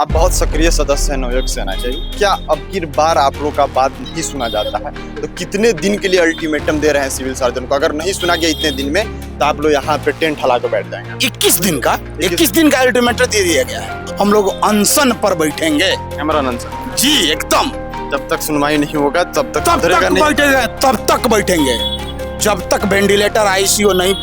आप बहुत सक्रिय सदस्य हैं नवयुग सेना के। क्या अब की बार आप लोगों का बात नहीं सुना जाता है तो कितने दिन के लिए अल्टीमेटम दे रहे हैं सिविल सर्जन को? अगर नहीं सुना गया इतने दिन में तो आप लोग यहाँ पे टेंट हला कर बैठ जाएंगे। 21 दिन का अल्टीमेटम दे दिया गया है। हम लोग अनशन पर बैठेंगे। कैमरा अनशन जी एकदम। जब तक सुनवाई नहीं होगा तब तक बैठेंगे, तब तक बैठेंगे जब तक वेंटिलेटर आईसीयू नहीं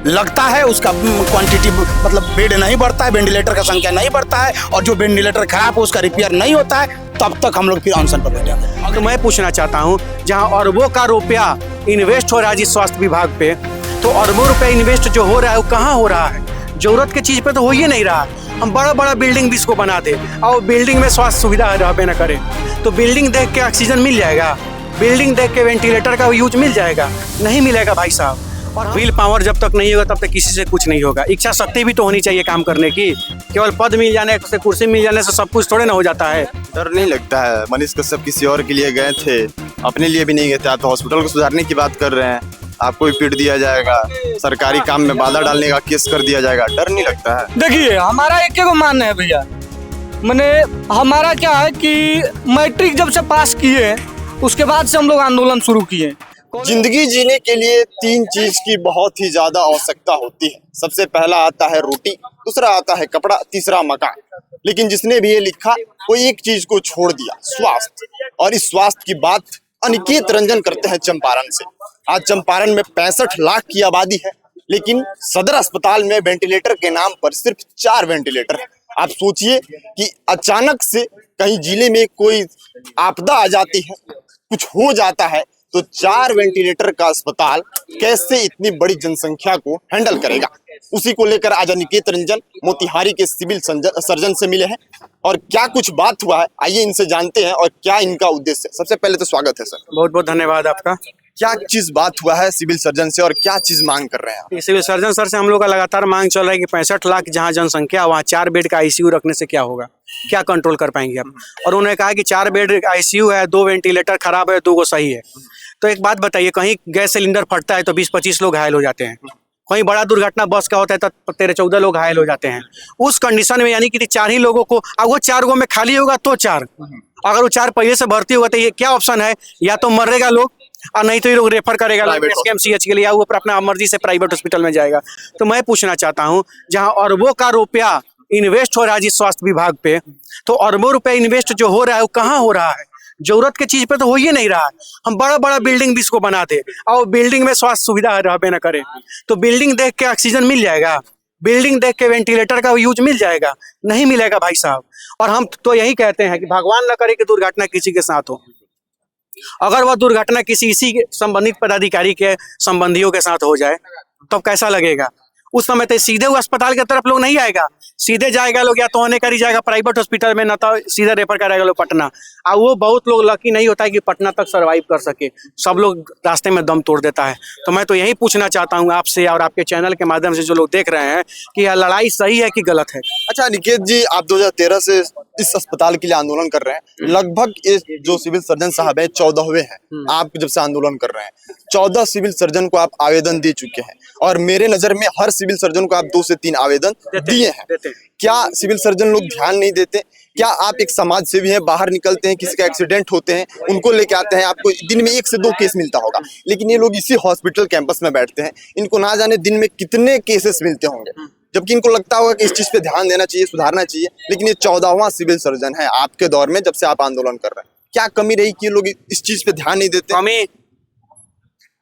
लगता है, उसका क्वांटिटी मतलब बेड नहीं बढ़ता है, वेंटिलेटर का संख्या नहीं बढ़ता है, और जो वेंटिलेटर खराब हो उसका रिपेयर नहीं होता है, तब तक हम लोग फिर अनशन पर बैठेंगे। तो मैं पूछना चाहता हूँ, जहाँ अरबों का रुपया इन्वेस्ट हो रहा है जिस स्वास्थ्य विभाग पे, तो अरबों रुपया इन्वेस्ट जो हो रहा है वो कहाँ हो रहा है? जरूरत की चीज पे तो हो ही नहीं रहा। हम बड़ा बड़ा बिल्डिंग भी इसको बना दे और बिल्डिंग में स्वास्थ्य सुविधा रहबे न करे, तो बिल्डिंग देख के ऑक्सीजन मिल जाएगा, बिल्डिंग देख के वेंटिलेटर का यूज मिल जाएगा? नहीं मिलेगा भाई साहब। और व्हील पावर जब तक नहीं होगा तब तक किसी से कुछ नहीं होगा। इच्छा शक्ति भी तो होनी चाहिए काम करने की। केवल पद मिल जाने से, कुर्सी मिल जाने से सब कुछ थोड़े ना हो जाता है। डर नहीं लगता है? मनीष कश्यप किसी और के लिए गए थे, अपने लिए भी नहीं गए थे। आप तो हॉस्पिटल को सुधारने की बात कर रहे हैं, आपको भी पीट दिया जाएगा, सरकारी काम में बाधा डालने का केस कर दिया जाएगा। डर नहीं लगता है? देखिए, हमारा एक को मानना है भैया, मैंने हमारा क्या है कि मैट्रिक जब से पास किए उसके बाद से हम लोग आंदोलन शुरू किए। जिंदगी जीने के लिए तीन चीज की बहुत ही ज्यादा आवश्यकता होती है। सबसे पहला आता है रोटी, दूसरा आता है कपड़ा, तीसरा मकान। लेकिन जिसने भी ये लिखा वो एक चीज को छोड़ दिया, स्वास्थ्य। और इस स्वास्थ्य की बात अनिकेत रंजन करते हैं चंपारण से। आज चंपारण में 65 लाख की आबादी है, लेकिन सदर अस्पताल में वेंटिलेटर के नाम पर सिर्फ 4 वेंटिलेटर है। आप सोचिए कि अचानक से कहीं जिले में कोई आपदा आ जाती है, कुछ हो जाता है, तो 4 वेंटिलेटर का अस्पताल कैसे इतनी बड़ी जनसंख्या को हैंडल करेगा? उसी को लेकर आज अनिकेत रंजन मोतिहारी के सिविल सर्जन से मिले हैं और क्या कुछ बात हुआ है आइए इनसे जानते हैं और क्या इनका उद्देश्य है। सबसे पहले तो स्वागत है सर। बहुत बहुत धन्यवाद आपका। क्या चीज बात हुआ है सिविल सर्जन से और क्या चीज मांग कर रहे हैं आप? सिविल सर्जन सर से हम लोग का लगातार मांग चल रहा है कि 65 लाख जहाँ जनसंख्या, वहाँ 4 बेड का आईसीयू रखने से क्या होगा, क्या कंट्रोल कर पाएंगे आप? और उन्होंने कहा कि 4 बेड आईसीयू है, 2 वेंटिलेटर खराब है, 2 को सही है। तो एक बात बताइए, कहीं गैस सिलेंडर फटता है तो 20-25 लोग घायल हो जाते हैं, कहीं बड़ा दुर्घटना बस का होता है तो 13-14 लोग घायल हो जाते हैं। उस कंडीशन में यानी कि 4 ही लोगों को, अब वो 4 गो में खाली होगा तो 4, अगर वो 4 पहले से भर्ती होगा तो ये क्या ऑप्शन है? या तो मरेगा लोग और नहीं तो ये लोग रेफर करेगा एसकेएमसीएच के लिए, या वो अपना मर्जी से प्राइवेट हॉस्पिटल में जाएगा। तो मैं पूछना चाहता हूँ, जहाँ अरबों का रुपया इन्वेस्ट हो रहा है जिस स्वास्थ्य विभाग पे, तो अरबों रुपया इन्वेस्ट जो हो रहा है वो कहाँ हो रहा है? जरूरत की चीज पे तो हो ही नहीं रहा। हम बड़ा बड़ा बिल्डिंग भी इसको बना दे और बिल्डिंग में स्वास्थ्य सुविधा रहबे न करे, तो बिल्डिंग देख के ऑक्सीजन मिल जाएगा, बिल्डिंग देख के वेंटिलेटर का यूज मिल जाएगा? नहीं मिलेगा भाई साहब। और हम तो यही कहते हैं कि भगवान न करे कि दुर्घटना किसी के साथ हो। अगर वह दुर्घटना किसी इसी संबंधित पदाधिकारी के संबंधियों के साथ हो जाए तो कैसा लगेगा? उस समय तो सीधे वो अस्पताल की तरफ लोग नहीं आएगा, सीधे जाएगा लोग या तो होने कर ही जाएगा प्राइवेट हॉस्पिटल में, ना तो सीधे रेफर करेगा लोग पटना। और वो बहुत लोग लकी नहीं होता है कि पटना तक सरवाइव कर सके, सब लोग रास्ते में दम तोड़ देता है। तो मैं तो यही पूछना चाहता हूँ आपसे और आपके चैनल के माध्यम से जो लोग देख रहे हैं कि यह लड़ाई सही है कि गलत है? अच्छा अनिकेत जी, आप 2013 से इस अस्पताल के लिए आंदोलन कर रहे हैं। लगभग जो सिविल सर्जन साहब है 14वें हैं आप जब से आंदोलन कर रहे हैं। 14 सिविल सर्जन को आप आवेदन दे चुके हैं और मेरे नजर में हर सिविल सर्जन को आप 2 से 3 आवेदन दिए हैं। क्या सिविल सर्जन लोग ध्यान नहीं देते? क्या आप एक समाज सेवी हैं, बाहर निकलते हैं, किसी का एक्सीडेंट होते हैं, उनको लेके आते हैं, आपको दिन में 1 से 2 केस मिलता होगा, लेकिन ये लोग इसी हॉस्पिटल कैंपस में बैठते हैं, इनको ना जाने दिन में कितने केसेस मिलते होंगे, जबकि इनको लगता होगा कि इस चीज पे ध्यान देना चाहिए, सुधारना चाहिए। लेकिन ये 14वां सिविल सर्जन है आपके दौर में जब से आप आंदोलन कर रहे हैं। क्या कमी रही कि ये लोग इस चीज पे ध्यान नहीं देते? कमी,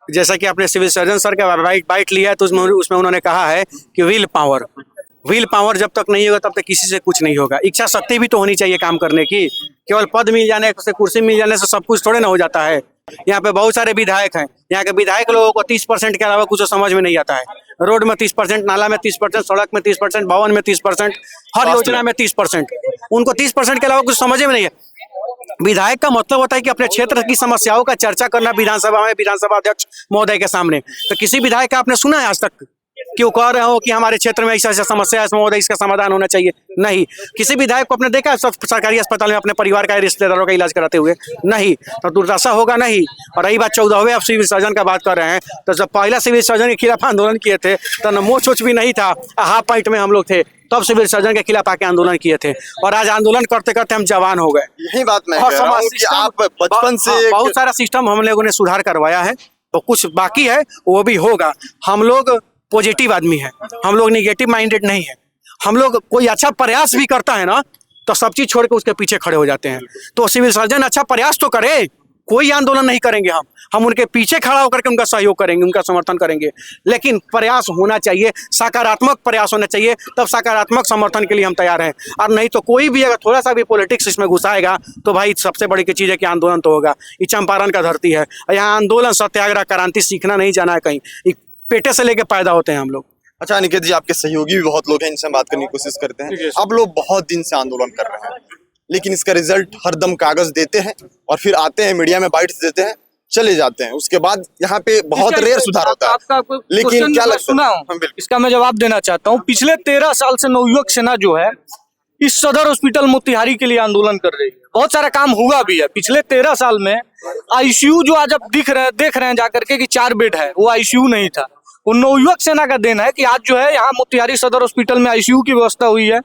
जैसा कि आपने सिविल सर्जन सर का बाइट लिया है तो उसमें उन्होंने कहा है कि व्हील पावर जब तक नहीं होगा तब तक किसी से कुछ नहीं होगा। इच्छा शक्ति भी तो होनी चाहिए काम करने की। केवल पद मिल जाने से, कुर्सी मिल जाने से सब कुछ थोड़े ना हो जाता है। यहाँ पे बहुत सारे विधायक हैं, यहाँ के विधायक लोगों को 30% के अलावा कुछ समझ में नहीं आता है। रोड में 30%, नाला में 30%, सड़क में 30%, भवन में 30%, हर योजना में 30%, उनको 30% के अलावा कुछ समझ में नहीं है। विधायक का मतलब होता है कि अपने क्षेत्र की समस्याओं का चर्चा करना विधानसभा में, विधानसभा अध्यक्ष महोदय के सामने। तो किसी विधायक का आपने सुना है आज तक कि वो कह रहे हो कि हमारे क्षेत्र में ऐसा समस्या है महोदय, इसका समाधान होना चाहिए? नहीं। किसी विधायक को आपने देखा सरकारी अस्पताल में अपने परिवार का, रिश्तेदारों का इलाज कराते हुए? नहीं। तो दुर्दशा होगा नहीं। और रही बात 14वें आप सिविल सर्जन का बात कर रहे हैं, तो जब पहला सिविल सर्जन के खिलाफ आंदोलन किए थे तो न मोच भी नहीं था, हाफ पैंट में हम लोग थे। तब सिविल सर्जन के खिलाफ आके आंदोलन किए थे, और आज आंदोलन करते करते हम जवान हो गए। यही बात मैं और कह रहा हूँ कि सिस्टम- आप बचपन से हाँ, बहुत सारा सिस्टम हम लोगों ने सुधार करवाया है, तो कुछ बाकी है वो भी होगा। हम लोग पॉजिटिव आदमी हैं, हम लोग निगेटिव माइंडेड नहीं है। हम लोग कोई अच्छा प्रयास भी करता है ना तो सब चीज छोड़ के उसके पीछे खड़े हो जाते हैं। तो सिविल सर्जन अच्छा प्रयास तो करे, कोई आंदोलन नहीं करेंगे हम उनके पीछे खड़ा होकर के उनका सहयोग करेंगे, उनका समर्थन करेंगे, लेकिन प्रयास होना चाहिए, सकारात्मक प्रयास होना चाहिए, तब सकारात्मक समर्थन के लिए हम तैयार हैं। और नहीं तो कोई भी अगर थोड़ा सा भी पॉलिटिक्स इसमें घुसाएगा तो भाई सबसे बड़ी की चीज़ है कि आंदोलन तो होगा। ये चंपारण का धरती है, यहाँ आंदोलन सत्याग्रह क्रांति सीखना नहीं जाना है कहीं, ये पेटे से लेके पैदा होते हैं हम लोग। अच्छा अनिकेत जी, आपके सहयोगी भी बहुत लोग हैं, इनसे बात करने की कोशिश करते हैं। आप लोग बहुत दिन से आंदोलन कर रहे हैं, लेकिन इसका रिजल्ट हरदम कागज देते हैं और फिर आते हैं मीडिया में बाइट्स देते हैं, चले जाते हैं। उसके बाद यहाँ पे बहुत रेयर सुधार होता है। आपका कोई लेकिन क्वेश्चन क्या मैं लगता सुना है? हूं, हाँ, बिल्कुल। इसका मैं जवाब देना चाहता हूँ। पिछले 13 साल से नवयुवक सेना जो है इस सदर हॉस्पिटल मोतिहारी के लिए आंदोलन कर रही है। बहुत सारा काम हुआ भी है पिछले 13 साल में। आईसीयू जो आज आप देख रहे हैं जाकर के कि 4 बेड है, वो आईसीयू नहीं था, वो नवयुवक सेना का देन है कि आज जो है यहाँ मोतिहारी सदर हॉस्पिटल में आईसीयू की व्यवस्था हुई है।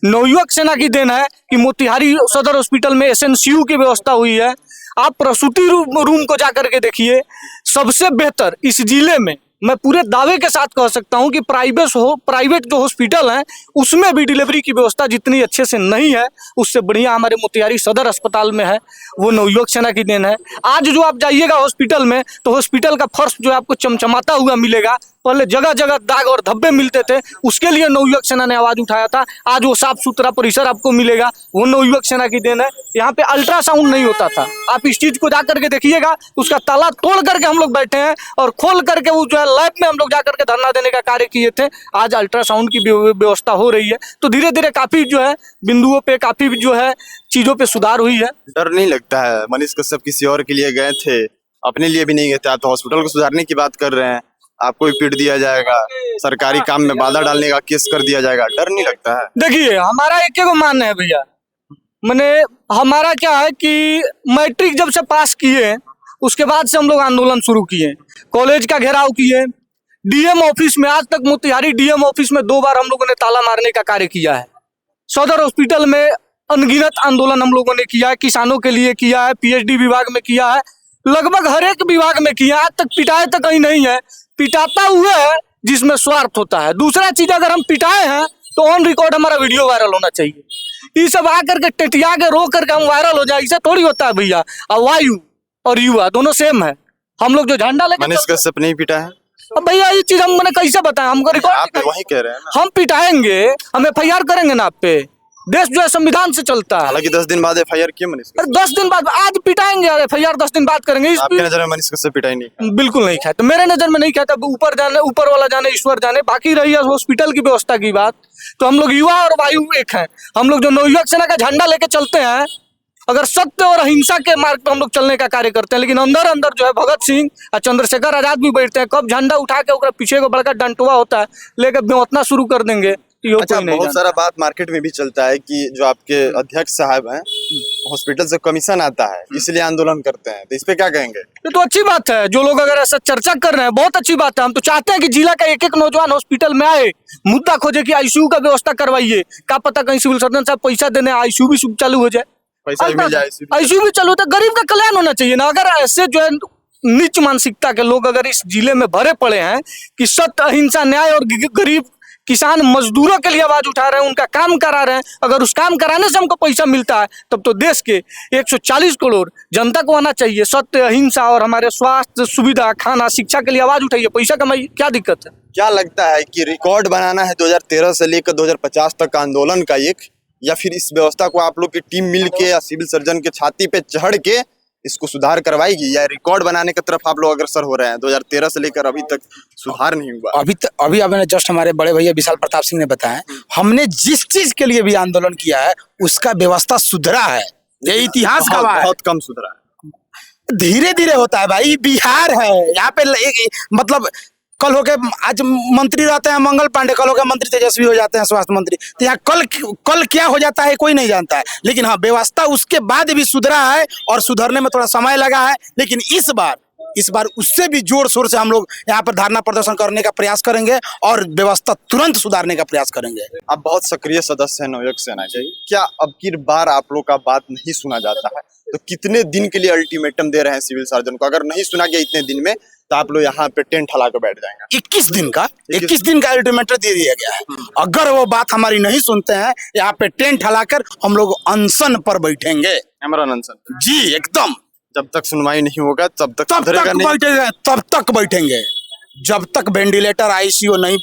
नवयुवक सेना की देन है कि मोतिहारी सदर हॉस्पिटल में एसएनसीयू की व्यवस्था हुई है। आप प्रसूति रूम को जाकर के देखिए, सबसे बेहतर इस जिले में मैं पूरे दावे के साथ कह सकता हूं कि प्राइवेट जो हॉस्पिटल है उसमें भी डिलीवरी की व्यवस्था जितनी अच्छे से नहीं है, उससे बढ़िया हमारे मोतिहारी सदर अस्पताल में है। वो नवयुवक सेना की देन है। आज जो आप जाइएगा हॉस्पिटल में तो हॉस्पिटल का फर्श जो है आपको चमचमाता हुआ मिलेगा। पहले जगह जगह दाग और धब्बे मिलते थे, उसके लिए नवयुवक सेना ने आवाज उठाया था। आज वो साफ सुथरा परिसर आपको मिलेगा, वो नवयुवक सेना की देन है। यहाँ पे अल्ट्रासाउंड नहीं होता था, आप इस चीज को जा करके देखिएगा, उसका ताला तोड़ करके हम लोग बैठे हैं और खोल करके वो जो है लैब में हम लोग जा करके धरना देने का कार्य किए थे। आज अल्ट्रासाउंड की व्यवस्था हो रही है। तो धीरे धीरे काफी जो है बिंदुओं पे काफी जो है चीजों पे सुधार हुई है। डर नहीं लगता है? मनीष कश्यप किसी और के लिए गए थे, अपने लिए भी नहीं गए थे। आप तो हॉस्पिटल को सुधारने की बात कर रहे हैं, आपको भी पीट दिया जाएगा, सरकारी काम में बाधा डालने का केस कर दिया जाएगा, डर नहीं लगता है? देखिए हमारा एक ही मानना है भैया, मैंने हमारा क्या है कि मैट्रिक जब से पास किए उसके बाद से हम लोग आंदोलन शुरू किए, कॉलेज का घेराव किए, डीएम ऑफिस में, आज तक मोतिहारी डीएम ऑफिस में 2 बार हम लोगों ने ताला मारने का कार्य किया है। सदर हॉस्पिटल में अनगिनत आंदोलन हम लोगों ने किया है, किसानों के लिए किया है, पीएचडी विभाग में किया है, लगभग हर एक विभाग में किया। आज तक पिटाए तो कहीं नहीं है, पिटाता हुआ है जिसमें स्वार्थ होता है। दूसरा चीज, अगर हम पिटाए हैं तो ऑन रिकॉर्ड हमारा वीडियो वायरल होना चाहिए। ये सब आकर के टेटिया के रो करके हम वायरल हो जाए, इसे थोड़ी होता है भैया। अब वायु और युवा दोनों सेम है। हम लोग जो झंडा लेकर मनीष कश्यप नहीं पिटा है? अब भैया ये चीज हम मैंने कैसे बताया, हमको आप रिकॉर्ड वही कह रहे हैं ना। हम पिटाएंगे, हम एफआईआर करेंगे ना आप पे। देश जो है संविधान से चलता है। हालांकि 10 दिन बाद एफआईआर किया मनीष कश्यप। अरे 10 दिन बाद, आज पिटाएंगे और एफआईआर 10 दिन बाद करेंगे। आपकी नजर में मनीष कश्यप पिटाई नहीं? बिल्कुल नहीं खाया, तो मेरे नजर में नहीं खाया। तब ऊपर वाला जाने, ईश्वर जाने। बाकी रही है हॉस्पिटल की व्यवस्था की बात, तो हम लोग युवा और वायु एक हैं। हम लोग जो नवयुवक सेना का झंडा लेके चलते हैं, अगर सत्य और अहिंसा के मार्ग पर हम लोग चलने का कार्य करते हैं, लेकिन अंदर अंदर जो है भगत सिंह और चंद्रशेखर आजाद भी बैठते हैं। कब झंडा उठा के ओकरा पीछे को बड़का डंटुआ होता है लेकर बेवतना शुरू कर देंगे, यो अच्छा, कोई नहीं बहुत जानता। सारा बात मार्केट में भी चलता है कि जो आपके अध्यक्ष साहब हैं, हॉस्पिटल से कमीशन आता है इसलिए आंदोलन करते हैं, तो इस पे क्या कहेंगे? ये तो अच्छी बात है, जो लोग अगर ऐसा चर्चा कर रहे हैं बहुत अच्छी बात है। हम तो चाहते हैं कि जिला का एक नौजवान हॉस्पिटल में आए, मुद्दा खोजे कि आईसीयू का व्यवस्था करवाइए। क्या पता कहीं सिविल सर्जन साहब पैसा देने आईसीयू भी चालू हो जाए, पैसा भी मिल जाए इसी में। आईसीयू भी चालू होता है। गरीब का कल्याण होना चाहिए ना। अगर ऐसे जो है नीच मानसिकता के लोग अगर इस जिले में भरे पड़े हैं कि सत्य, अहिंसा, न्याय और गरीब किसान मजदूरों के लिए आवाज उठा रहे हैं, उनका काम करा रहे हैं, अगर उस काम कराने से हमको पैसा मिलता है, तब तो देश के 140 करोड़ जनता को आना चाहिए। सत्य, अहिंसा और हमारे स्वास्थ्य सुविधा, खाना, शिक्षा के लिए आवाज उठाइए, पैसा कमाइए, क्या दिक्कत है? क्या लगता है कि रिकॉर्ड बनाना है 2013 से लेकर 2050 तक का आंदोलन का एक, या फिर इस व्यवस्था को आप लोग की टीम मिल के या सिविल सर्जन के छाती पे चढ़ के इसको सुधार करवाएगी, या रिकॉर्ड बनाने की तरफ आप लोग अग्रसर हो रहे हैं? 2013 से लेकर अभी तक सुधार नहीं हुआ। अभी आपने जस्ट हमारे बड़े भैया विशाल प्रताप सिंह ने बताया, हमने जिस चीज के लिए भी आंदोलन किया है उसका व्यवस्था सुधरा है, ये इतिहास का है। बहुत कम सुधरा है। धीरे धीरे होता है भाई, बिहार है यहाँ पे मतलब कल होके आज मंत्री रहते हैं मंगल पांडे, कल होके मंत्री तेजस्वी हो जाते हैं स्वास्थ्य मंत्री। तो यहाँ कल क्या हो जाता है कोई नहीं जानता है, लेकिन हाँ व्यवस्था उसके बाद भी सुधरा है और सुधरने में थोड़ा समय लगा है। लेकिन इस बार इस बार उससे भी जोर शोर से हम लोग यहाँ पर धरना प्रदर्शन करने का प्रयास करेंगे और व्यवस्था तुरंत सुधारने का प्रयास करेंगे। आप बहुत सक्रिय सदस्य हैं नवयुवक सेना के, क्या अब की बार आप लोग का बात नहीं सुना जाता है तो कितने दिन के लिए अल्टीमेटम दे रहे हैं सिविल सर्जन को? अगर नहीं सुना गया इतने दिन में तो आप लोग यहाँ पे टेंट हला के बैठ जाएंगे। 21 दिन का अल्टीमेटम दे दिया गया है। अगर वो बात हमारी नहीं सुनते हैं, यहाँ पे टेंट हलाकर हम लोग अनशन पर बैठेंगे। अमरन अनशन जी एकदम, जब तक सुनवाई नहीं होगा तब तक तब सुधरेगा तक नहीं। बैठेंगे, तब तक बैठेंगे जब तक वेंटिलेटर आईसीयू नहीं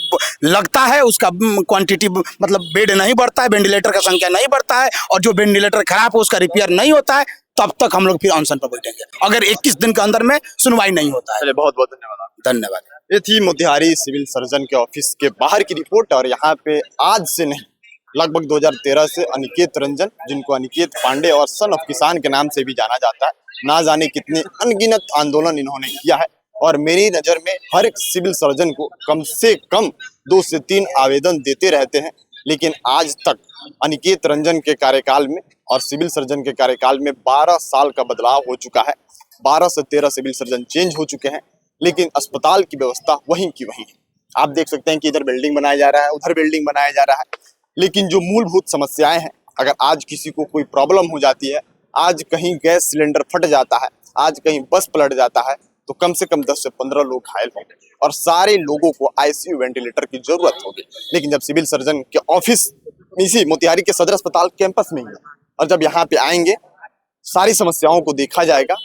लगता है, उसका क्वांटिटी मतलब बेड नहीं बढ़ता है, वेंटिलेटर का संख्या नहीं बढ़ता है, और जो वेंटिलेटर खराब हो उसका रिपेयर नहीं होता है, तब तक हम लोग फिर अनशन पर बैठेंगे अगर 21 दिन के अंदर में सुनवाई नहीं होता है। चलिए, बहुत बहुत धन्यवाद आपका। धन्यवाद। ये थी मोतिहारी सिविल सर्जन के ऑफिस के बाहर की रिपोर्ट। और यहाँ पे आज से नहीं, लगभग 2013 से अनिकेत रंजन, जिनको अनिकेत पांडे और सन ऑफ किसान के नाम से भी जाना जाता है, ना जाने कितने अनगिनत आंदोलन इन्होंने किया है। और मेरी नज़र में हर एक सिविल सर्जन को कम से कम 2 से 3 आवेदन देते रहते हैं, लेकिन आज तक अनिकेत रंजन के कार्यकाल में और सिविल सर्जन के कार्यकाल में 12 साल का बदलाव हो चुका है। 12 से 13 सिविल सर्जन चेंज हो चुके हैं, लेकिन अस्पताल की व्यवस्था वहीं की वहीं है। आप देख सकते हैं कि इधर बिल्डिंग बनाया जा रहा है, उधर बिल्डिंग बनाया जा रहा है, लेकिन जो मूलभूत समस्याएं हैं, अगर आज किसी को कोई प्रॉब्लम हो जाती है, आज कहीं गैस सिलेंडर फट जाता है, आज कहीं बस पलट जाता है, तो कम से कम 10 से 15 लोग घायल होंगे और सारे लोगों को आईसीयू वेंटिलेटर की जरूरत होगी। लेकिन जब सिविल सर्जन के ऑफिस इसी मोतिहारी के सदर अस्पताल कैंपस में ही है, और जब यहाँ पे आएंगे सारी समस्याओं को देखा जाएगा,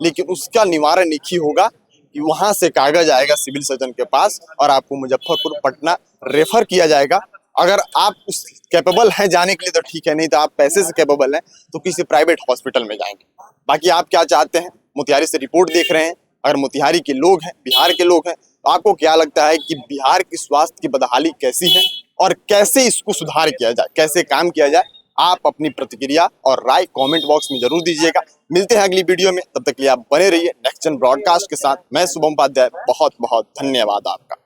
लेकिन उसका निवारण एक ही होगा कि वहां से कागज आएगा सिविल सर्जन के पास और आपको मुजफ्फरपुर, पटना रेफर किया जाएगा। अगर आप उस कैपेबल हैं जाने के लिए तो ठीक है, नहीं तो आप पैसे से कैपेबल हैं तो किसी प्राइवेट हॉस्पिटल में जाएंगे। बाकी आप क्या चाहते हैं? मोतिहारी से रिपोर्ट देख रहे हैं, अगर मोतिहारी के लोग हैं, बिहार के लोग हैं, तो आपको क्या लगता है कि बिहार की स्वास्थ्य की बदहाली कैसी है और कैसे इसको सुधार किया जाए, कैसे काम किया जाए? आप अपनी प्रतिक्रिया और राय कमेंट बॉक्स में जरूर दीजिएगा। मिलते हैं अगली वीडियो में, तब तक के लिए आप बने रहिए नेक्स्ट जन ब्रॉडकास्ट के साथ। मैं शुभम उपाध्याय, बहुत बहुत धन्यवाद आपका।